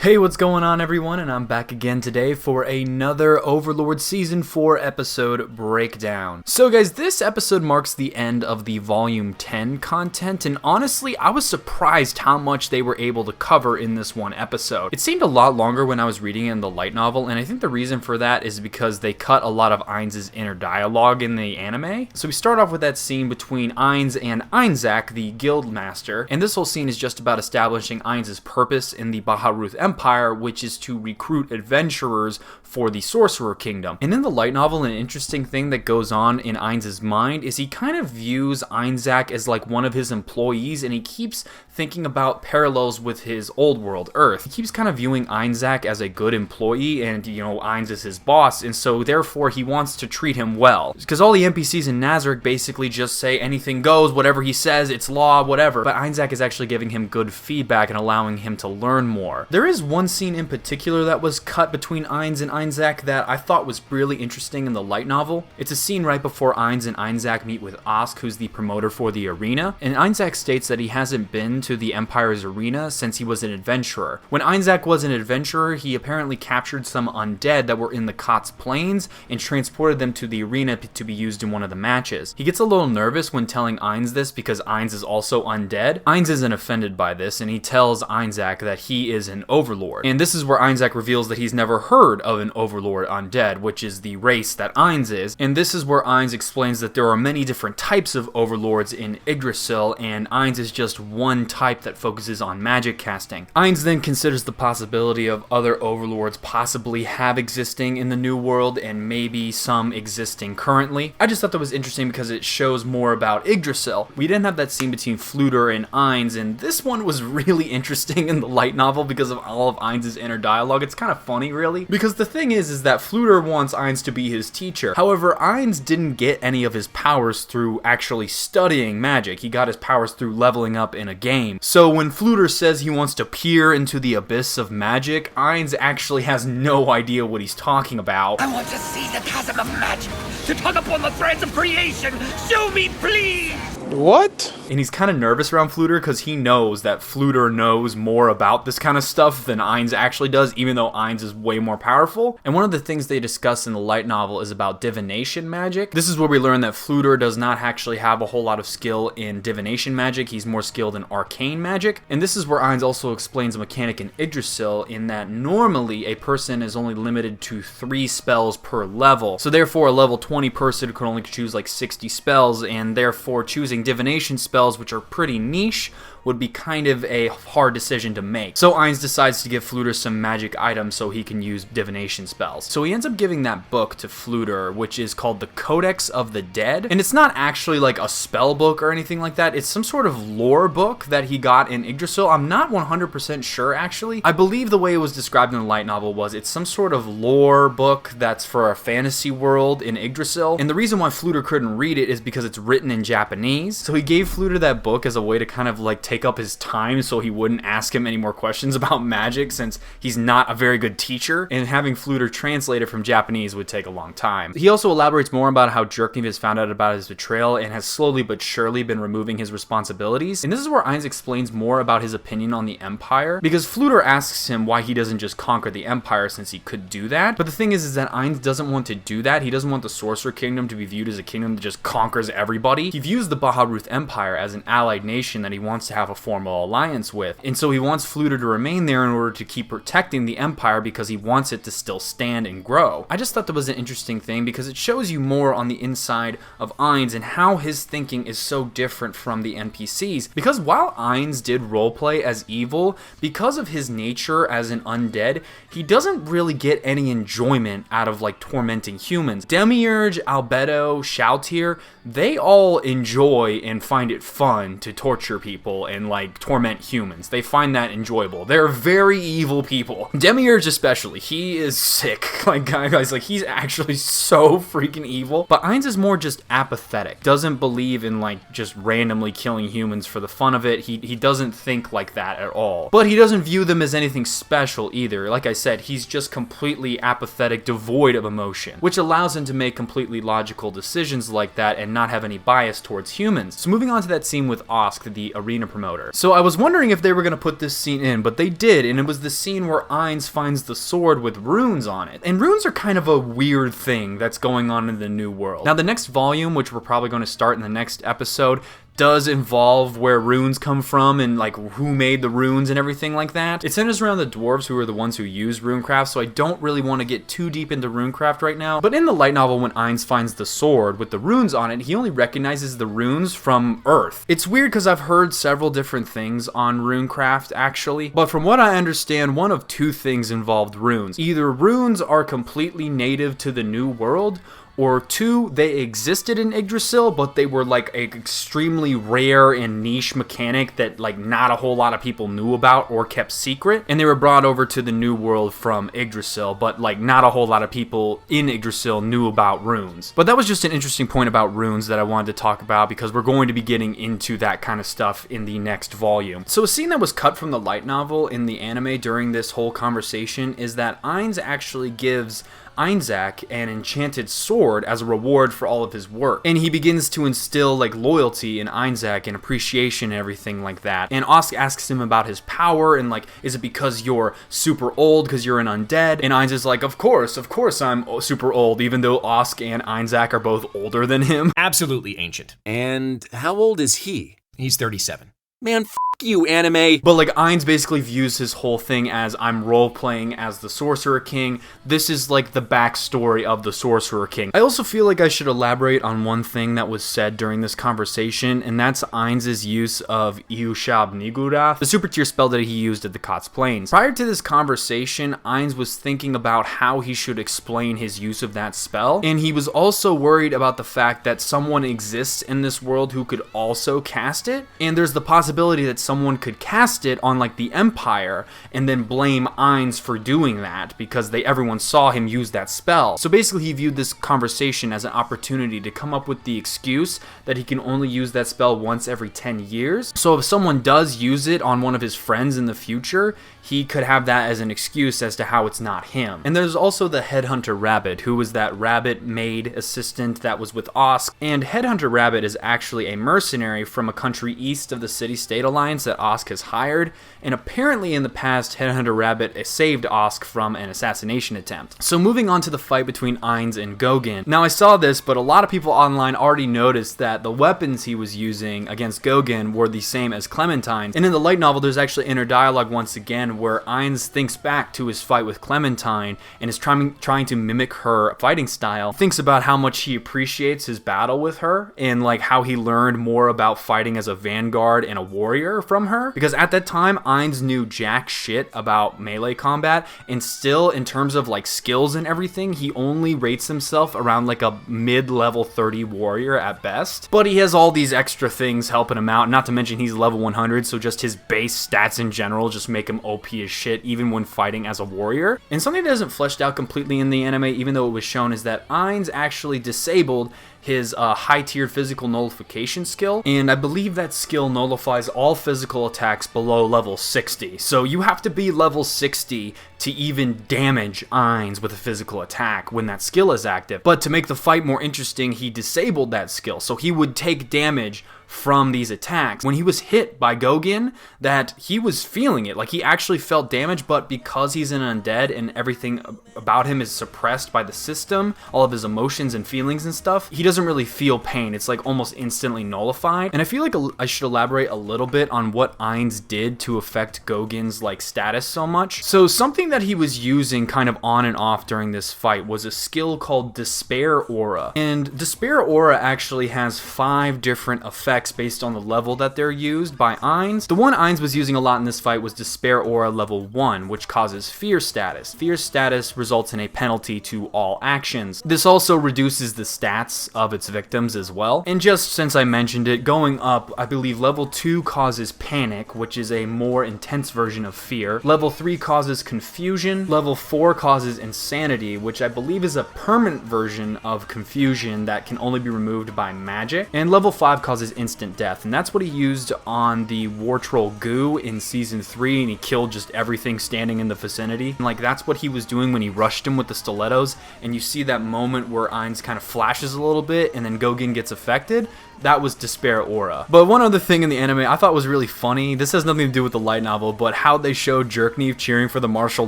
Hey, what's going on everyone, and I'm back again today for another Overlord Season 4 episode breakdown. So guys, this episode marks the end of the Volume 10 content, and honestly, I was surprised how much they were able to cover in this one episode. It seemed a lot longer when I was reading it in the light novel, and I think the reason for that is because they cut a lot of Ainz's inner dialogue in the anime. So we start off with that scene between Ainz and Ainzak, the guild master, and this whole scene is just about establishing Ainz's purpose in the Bahar'uth Empire, which is to recruit adventurers for the Sorcerer Kingdom. And in the light novel, an interesting thing that goes on in Ainz's mind is he kind of views Ainzak as like one of his employees, and he keeps thinking about parallels with his old world, Earth. He keeps kind of viewing Ainzak as a good employee, and Ainz is his boss, and so therefore he wants to treat him well. Because all the NPCs in Nazarick basically just say anything goes, whatever he says, it's law, whatever. But Ainzak is actually giving him good feedback and allowing him to learn more. There is one scene in particular that was cut between Ainz and Ainzak that I thought was really interesting in the light novel. It's a scene right before Ainz and Ainzak meet with Osk, who's the promoter for the arena, and Ainzak states that he hasn't been to the Empire's arena since he was an adventurer. When Ainzak was an adventurer, he apparently captured some undead that were in the Kotz Plains and transported them to the arena to be used in one of the matches. He gets a little nervous when telling Ainz this because Ainz is also undead. Ainz isn't offended by this, and he tells Ainzak that he is an Overlord. And this is where Ainzak reveals that he's never heard of an Overlord undead, which is the race that Ainz is. And this is where Ainz explains that there are many different types of Overlords in Yggdrasil, and Ainz is just one type that focuses on magic casting. Ainz then considers the possibility of other Overlords possibly have existing in the New World, and maybe some existing currently. I just thought that was interesting because it shows more about Yggdrasil. We didn't have that scene between Fluder and Ainz, and this one was really interesting in the light novel because of all of Ainz's inner dialogue. It's kind of funny, really, because the thing is that Fluder wants Ainz to be his teacher. However, Ainz didn't get any of his powers through actually studying magic. He got his powers through leveling up in a game. So when Fluder says he wants to peer into the abyss of magic, Ainz actually has no idea what he's talking about. I want to see the chasm of magic, to tug upon the threads of creation. Show me, please! What? And he's kind of nervous around Fluder because he knows that Fluder knows more about this kind of stuff than Ainz actually does, even though Ainz is way more powerful. And one of the things they discuss in the light novel is about divination magic. This is where we learn that Fluder does not actually have a whole lot of skill in divination magic. He's more skilled in arcane magic. And this is where Ainz also explains a mechanic in Yggdrasil in that normally a person is only limited to 3 spells per level. So therefore a level 20 person could only choose like 60 spells, and therefore choosing divination spells, which are pretty niche, would be kind of a hard decision to make. So Ainz decides to give Fluder some magic items so he can use divination spells. So he ends up giving that book to Fluder, which is called the Codex of the Dead. And it's not actually like a spell book or anything like that. It's some sort of lore book that he got in Yggdrasil. I'm not 100% sure, actually. I believe the way it was described in the light novel was it's some sort of lore book that's for a fantasy world in Yggdrasil. And the reason why Fluder couldn't read it is because it's written in Japanese. So he gave Fluder that book as a way to kind of like take up his time so he wouldn't ask him any more questions about magic, since he's not a very good teacher, and having Fluder translate it from Japanese would take a long time. He also elaborates more about how Jerknev has found out about his betrayal and has slowly but surely been removing his responsibilities. And this is where Ainz explains more about his opinion on the Empire, because Fluder asks him why he doesn't just conquer the Empire since he could do that. But the thing is that Ainz doesn't want to do that. He doesn't want the Sorcerer Kingdom to be viewed as a kingdom that just conquers everybody. He views the Bahar'uth Empire as an allied nation that he wants to have a formal alliance with, and so he wants Fluder to remain there in order to keep protecting the Empire because he wants it to still stand and grow. I just thought that was an interesting thing because it shows you more on the inside of Ainz and how his thinking is so different from the NPCs, because while Ainz did roleplay as evil, because of his nature as an undead, he doesn't really get any enjoyment out of like tormenting humans. Demiurge, Albedo, Shoutir, they all enjoy and find it fun to torture people and like torment humans. They find that enjoyable. They're very evil people. Demiurge especially, he is sick. Like guys, like he's actually so freaking evil. But Ainz is more just apathetic. Doesn't believe in like just randomly killing humans for the fun of it. He doesn't think like that at all. But he doesn't view them as anything special either. Like I said, he's just completely apathetic, devoid of emotion, which allows him to make completely logical decisions like that and not have any bias towards humans. So moving on to that scene with Osk, the arena promoter promoter. So I was wondering if they were going to put this scene in, but they did, and it was the scene where Ainz finds the sword with runes on it. And runes are kind of a weird thing that's going on in the New World. Now, the next volume, which we're probably going to start in the next episode, does involve where runes come from and like who made the runes and everything like that. It centers around the dwarves, who are the ones who use runecraft, so I don't really want to get too deep into runecraft right now. But in the light novel, when Ainz finds the sword with the runes on it, he only recognizes the runes from Earth. It's weird because I've heard several different things on runecraft actually, but from what I understand, one of two things involved runes. Either runes are completely native to the New World, or two, they existed in Yggdrasil, but they were like an extremely rare and niche mechanic that like not a whole lot of people knew about or kept secret. And they were brought over to the New World from Yggdrasil, but like not a whole lot of people in Yggdrasil knew about runes. But that was just an interesting point about runes that I wanted to talk about because we're going to be getting into that kind of stuff in the next volume. So a scene that was cut from the light novel in the anime during this whole conversation is that Ainz actually gives Ainzak an enchanted sword as a reward for all of his work. And he begins to instill like loyalty in Ainzak and appreciation and everything like that. And Osk asks him about his power and like, is it because you're super old because you're an undead? And Ainz is like, of course I'm super old, even though Osk and Ainzak are both older than him. Absolutely ancient. And how old is he? He's 37. Man, you, anime. But like Ainz basically views his whole thing as I'm role-playing as the Sorcerer King. This is like the backstory of the Sorcerer King. I also feel like I should elaborate on one thing that was said during this conversation, and that's Ainz's use of Iushab Nigurath, the super tier spell that he used at the Kotz Plains. Prior to this conversation, Ainz was thinking about how he should explain his use of that spell, and he was also worried about the fact that someone exists in this world who could also cast it, and there's the possibility that someone could cast it on like the Empire and then blame Ainz for doing that because everyone saw him use that spell. So basically he viewed this conversation as an opportunity to come up with the excuse that he can only use that spell once every 10 years. So if someone does use it on one of his friends in the future, he could have that as an excuse as to how it's not him. And there's also the Headhunter Rabbit, who was that rabbit maid assistant that was with Osk. And Headhunter Rabbit is actually a mercenary from a country east of the city-state alliance that Osk has hired. And apparently in the past, Headhunter Rabbit saved Osk from an assassination attempt. So moving on to the fight between Ainz and Gogan. Now I saw this, but a lot of people online already noticed that the weapons he was using against Gogan were the same as Clementine's. And in the light novel, there's actually inner dialogue once again where Ainz thinks back to his fight with Clementine and is trying to mimic her fighting style, thinks about how much he appreciates his battle with her and like how he learned more about fighting as a vanguard and a warrior from her, because at that time Ainz knew jack shit about melee combat, and still in terms of like skills and everything, he only rates himself around like a mid-level 30 warrior at best. But he has all these extra things helping him out, not to mention he's level 100, so just his base stats in general just make him OP as shit even when fighting as a warrior. And something that isn't fleshed out completely in the anime, even though it was shown, is that Ainz actually disabled his high-tiered physical nullification skill, and I believe that skill nullifies all physical attacks below level 60. So you have to be level 60 to even damage Ainz with a physical attack when that skill is active. But to make the fight more interesting, he disabled that skill, so he would take damage from these attacks. When he was hit by Gogan, that he was feeling it, like he actually felt damage, but because he's an undead and everything about him is suppressed by the system, all of his emotions and feelings and stuff, he doesn't really feel pain. It's like almost instantly nullified. And I feel like I should elaborate a little bit on what Ainz did to affect Gogan's like status so much. So something that he was using kind of on and off during this fight was a skill called Despair Aura. And Despair Aura actually has 5 different effects based on the level that they're used by Ainz. The one Ainz was using a lot in this fight was Despair Aura level 1, which causes fear status. Fear status results in a penalty to all actions. This also reduces the stats of its victims as well. And just since I mentioned it, going up, I believe level 2 causes panic, which is a more intense version of fear. Level 3 causes confusion. Level 4 causes insanity, which I believe is a permanent version of confusion that can only be removed by magic. And level 5 causes instant death, and that's what he used on the war troll Goo in season 3, and he killed just everything standing in the vicinity. And like that's what he was doing when he rushed him with the stilettos, and you see that moment where Ainz kind of flashes a little bit and then Gogan gets affected. That was Despair Aura. But one other thing in the anime I thought was really funny, this has nothing to do with the light novel, but how they showed Jerkneef cheering for the martial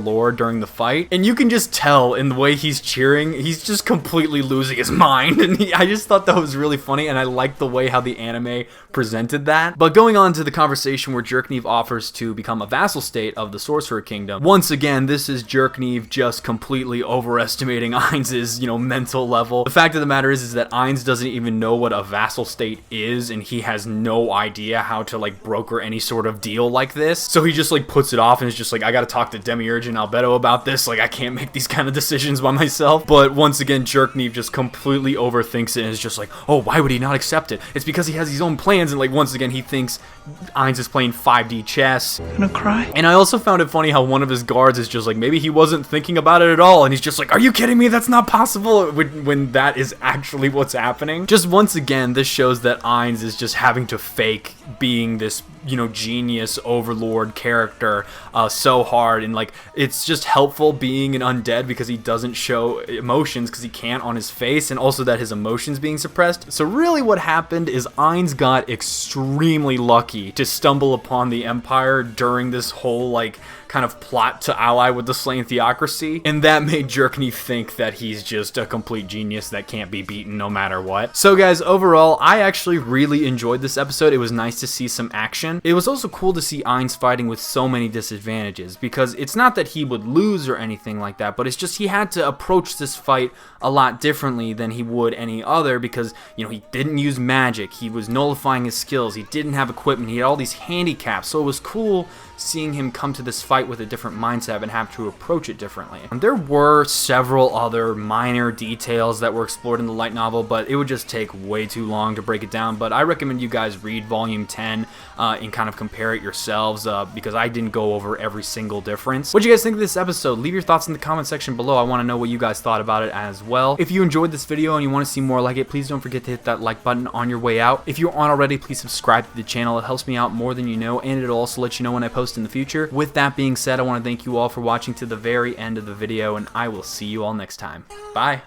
lord during the fight. And you can just tell in the way he's cheering, he's just completely losing his mind. And I just thought that was really funny, and I liked the way how the anime presented that. But going on to the conversation where Jerkneef offers to become a vassal state of the Sorcerer Kingdom, once again, this is Jerkneef just completely overestimating Ainz's, mental level. The fact of the matter is that Ainz doesn't even know what a vassal state is, and he has no idea how to like broker any sort of deal like this. So he just like puts it off and is just like, I gotta talk to Demiurge and Albedo about this. Like, I can't make these kind of decisions by myself. But once again, Jerkneef just completely overthinks it and is just like, oh, why would he not accept it? It's because he has his own plans. And like once again, he thinks Ainz is playing 5D chess. Gonna cry? And I also found it funny how one of his guards is just like, maybe he wasn't thinking about it at all, and he's just like, are you kidding me? That's not possible, when that is actually what's happening. Just once again, this shows that Ainz is just having to fake being this, genius overlord character so hard, and like it's just helpful being an undead because he doesn't show emotions because he can't on his face, and also that his emotions being suppressed. So really what happened is Ainz got extremely lucky to stumble upon the Empire during this whole like kind of plot to ally with the Slain Theocracy, and that made Jerkneef think that he's just a complete genius that can't be beaten no matter what. So guys, overall, I actually really enjoyed this episode. It was nice to see some action. It was also cool to see Ainz fighting with so many disadvantages, because it's not that he would lose or anything like that, but it's just he had to approach this fight a lot differently than he would any other, because he didn't use magic, he was nullifying his skills, he didn't have equipment, he had all these handicaps. So it was cool seeing him come to this fight with a different mindset and have to approach it differently. And there were several other minor details that were explored in the light novel, but it would just take way too long to break it down. But I recommend you guys read volume 10 and kind of compare it yourselves, because I didn't go over every single difference. What do you guys think of this episode? Leave your thoughts in the comment section below. I want to know what you guys thought about it as well. If you enjoyed this video and you want to see more like it, please don't forget to hit that like button on your way out. If you aren't already, please subscribe to the channel. It helps me out more than you know, and it'll also let you know when I post in the future. With that being said, I want to thank you all for watching to the very end of the video, and I will see you all next time. Bye!